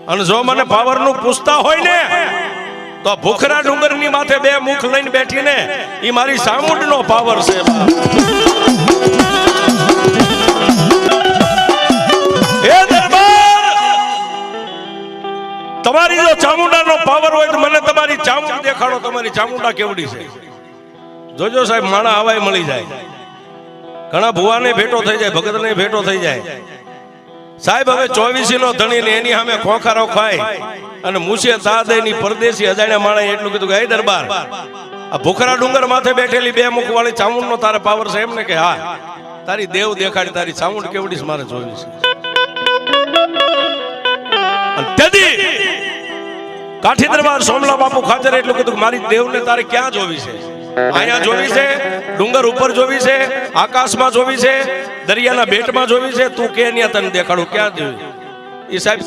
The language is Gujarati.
અને જો મને પાવર નું પૂછતા હોય ને તો ભૂખરા ડુંગર ની માથે બે મુખ લઈને બેઠી ને એ મારી ચામુંડ નો પાવર છે. એ દરબાર, તમારી જો ચામુંડા નો પાવર હોય તો મને તમારી ચામુંડ દેખાડો. તમારી ચામુંડા કેવડી છે જોજો સાહેબ. માણા હવાય મળી જાય, ઘણા ભુવાને ભેટો થઈ જાય, ભગતને ભેટો થઈ જાય સાહેબ. હવે 24 નો ધણી ને એની સામે ખોખારો ખાય અને મૂછે તાદેની પરદેશી અજાણ્યા માણસે એટલું કીધું કે હે દરબાર, આ ભૂખરા ડુંગર માથે બેઠેલી બે મુખ વાળી ચામુંડ નો તારે પાવર છે? એમ ને કે હા. તારી દેવ દેખાડી, તારી ચામુંડ કેવડી છે મારે જોવી છે. કાઠી દરબાર સોમલા બાપુ ખાતર એટલું કીધું મારી દેવને તારે ક્યાં જોવી છે? અહીંયા જોવી છે, ડુંગર ઉપર જોવી છે, આકાશમાં જોવી છે, દરિયાના બેટમાં જોવી છે? તું કે તને દેખાડું ક્યાં જોવી? એ સાહેબ